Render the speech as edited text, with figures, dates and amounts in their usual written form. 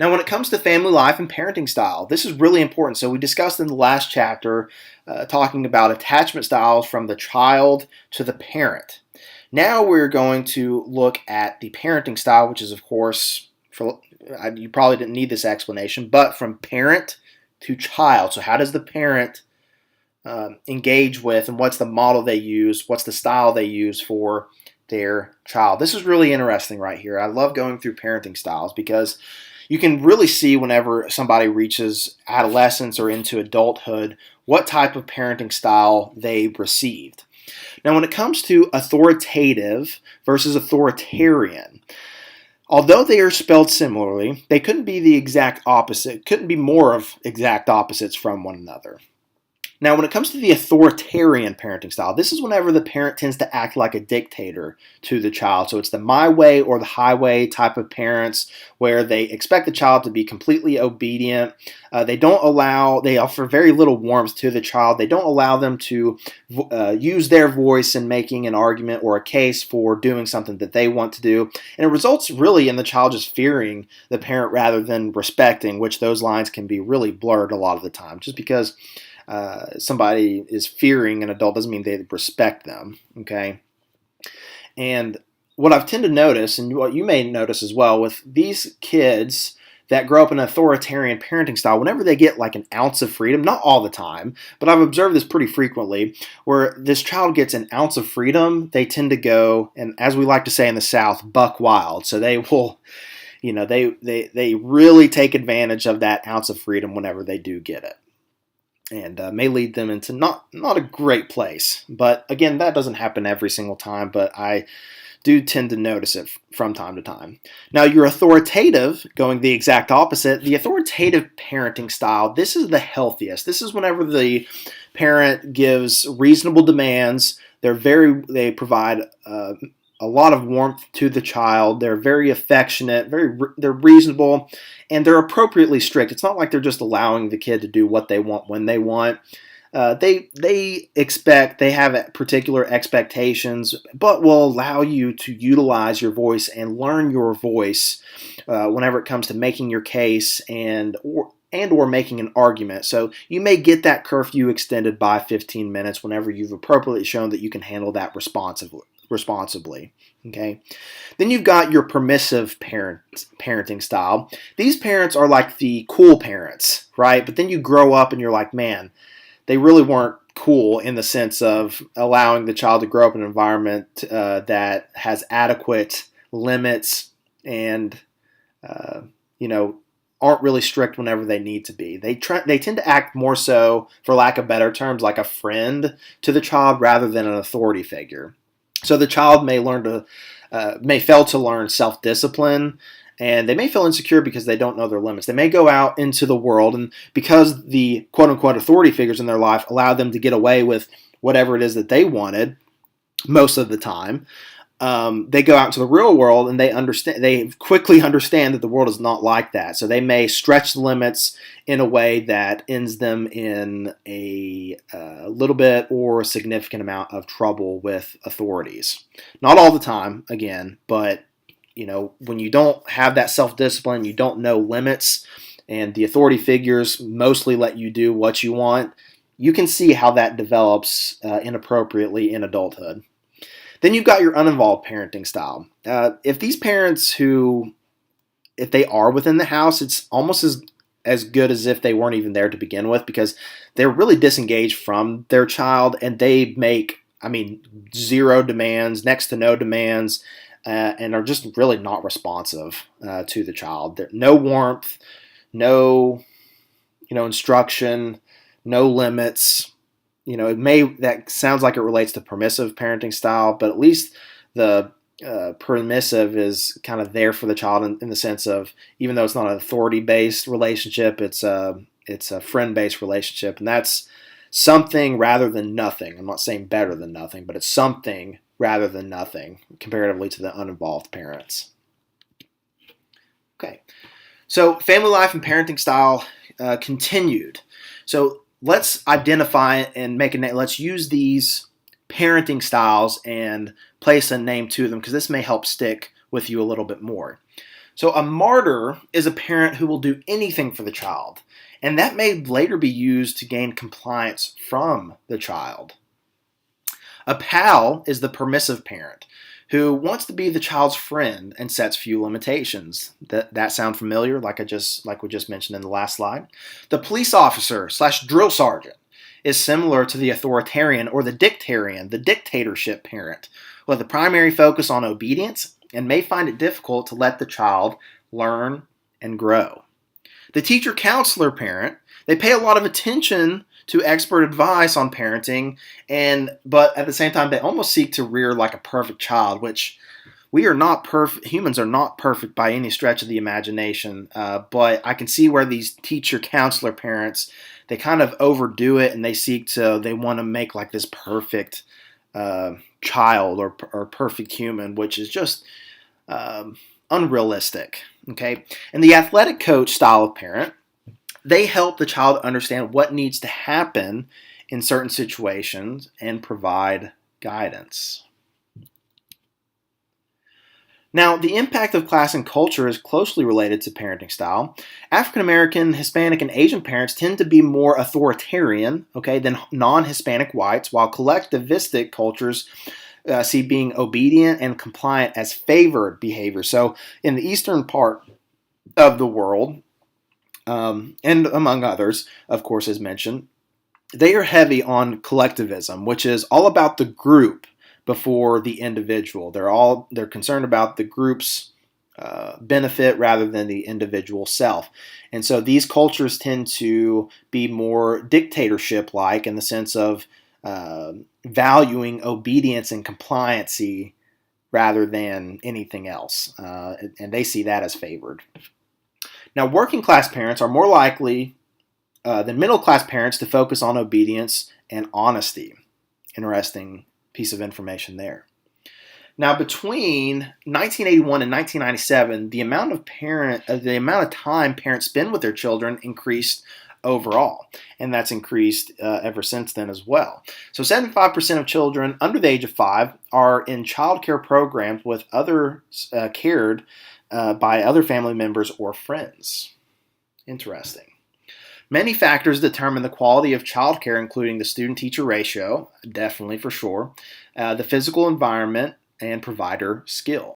Now, when it comes to family life and parenting style, this is really important. So we discussed in the last chapter talking about attachment styles from the child to the parent. Now we're going to look at the parenting style, which is, of course, you probably didn't need this explanation, but from parent to child. So how does the parent engage with, and what's the model they use, what's the style they use for their child? This is really interesting right here. I love going through parenting styles because you can really see whenever somebody reaches adolescence or into adulthood what type of parenting style they received. Now, when it comes to authoritative versus authoritarian, although they are spelled similarly, they couldn't be the exact opposite, couldn't be more of exact opposites from one another. Now, when it comes to the authoritarian parenting style, this is whenever the parent tends to act like a dictator to the child. So it's the my way or the highway type of parents where they expect the child to be completely obedient. They offer very little warmth to the child. They don't allow them to use their voice in making an argument or a case for doing something that they want to do. And it results really in the child just fearing the parent rather than respecting, which those lines can be really blurred a lot of the time. Just because somebody is fearing an adult doesn't mean they respect them, okay? And what I've tended to notice, and what you may notice as well, with these kids that grow up in an authoritarian parenting style, whenever they get like an ounce of freedom, not all the time, but I've observed this pretty frequently, where this child gets an ounce of freedom, they tend to go, and as we like to say in the South, buck wild. So they will, they really take advantage of that ounce of freedom whenever they do get it. And may lead them into not a great place. But again, that doesn't happen every single time, but I do tend to notice it from time to time. Now, your authoritative, going the exact opposite, the authoritative parenting style, this is the healthiest. This is whenever the parent gives reasonable demands. They provide a lot of warmth to the child. They're very affectionate, they're reasonable, and they're appropriately strict. It's not like they're just allowing the kid to do what they want when they want. They have particular expectations, but will allow you to utilize your voice and learn your voice whenever it comes to making your case and or making an argument. So you may get that curfew extended by 15 minutes whenever you've appropriately shown that you can handle that responsibly. Okay. Then you've got your permissive parenting style. These parents are like the cool parents, right? But then you grow up and you're like, man, they really weren't cool in the sense of allowing the child to grow up in an environment that has adequate limits and aren't really strict whenever they need to be. They tend to act more so, for lack of better terms, like a friend to the child rather than an authority figure. So the child may fail to learn self-discipline, and they may feel insecure because they don't know their limits. They may go out into the world, and because the quote-unquote authority figures in their life allow them to get away with whatever it is that they wanted most of the time, they go out into the real world and they quickly understand that the world is not like that. So they may stretch the limits in a way that ends them in a little bit or a significant amount of trouble with authorities. Not all the time, again, but when you don't have that self-discipline, you don't know limits, and the authority figures mostly let you do what you want, you can see how that develops inappropriately in adulthood. Then you've got your uninvolved parenting style. If these parents if they are within the house, it's almost as good as if they weren't even there to begin with, because they're really disengaged from their child and they make, zero demands, next to no demands, and are just really not responsive to the child. No warmth, no, instruction, no limits. That sounds like it relates to permissive parenting style, but at least the permissive is kind of there for the child in the sense of, even though it's not an authority-based relationship, it's a friend-based relationship, and that's something rather than nothing. I'm not saying better than nothing, but it's something rather than nothing comparatively to the uninvolved parents. Okay, so family life and parenting style continued. So let's identify and make a name. Let's use these parenting styles and place a name to them, because this may help stick with you a little bit more. So a martyr is a parent who will do anything for the child, and that may later be used to gain compliance from the child. A pal is the permissive parent who wants to be the child's friend and sets few limitations. That sound familiar? Like we just mentioned in the last slide. The police officer / drill sergeant is similar to the authoritarian or the dictarian, the dictatorship parent, with a primary focus on obedience and may find it difficult to let the child learn and grow. The teacher counselor parent, they pay a lot of attention to expert advice on parenting, but at the same time they almost seek to rear like a perfect child, which we are not perfect. Humans are not perfect by any stretch of the imagination, but I can see where these teacher counselor parents, they kind of overdo it and they want to make like this perfect child or perfect human, which is just unrealistic. Okay, and the athletic coach style of parent, they help the child understand what needs to happen in certain situations and provide guidance. Now, the impact of class and culture is closely related to parenting style. African American, Hispanic, and Asian parents tend to be more authoritarian, than non-Hispanic whites, while collectivistic cultures see being obedient and compliant as favored behavior. So, in the eastern part of the world, and among others, of course, as mentioned, they are heavy on collectivism, which is all about the group before the individual. They're concerned about the group's benefit rather than the individual self. And so these cultures tend to be more dictatorship-like in the sense of valuing obedience and compliancy rather than anything else. And they see that as favored. Now, working class parents are more likely than middle class parents to focus on obedience and honesty. Interesting piece of information there. Now, between 1981 and 1997, the amount of time parents spend with their children increased overall, and that's increased ever since then as well. So 75% of children under the age of 5 are in child care programs with others cared by other family members or friends. Interesting. Many factors determine the quality of childcare, including the student-teacher ratio, definitely for sure, the physical environment, and provider skill.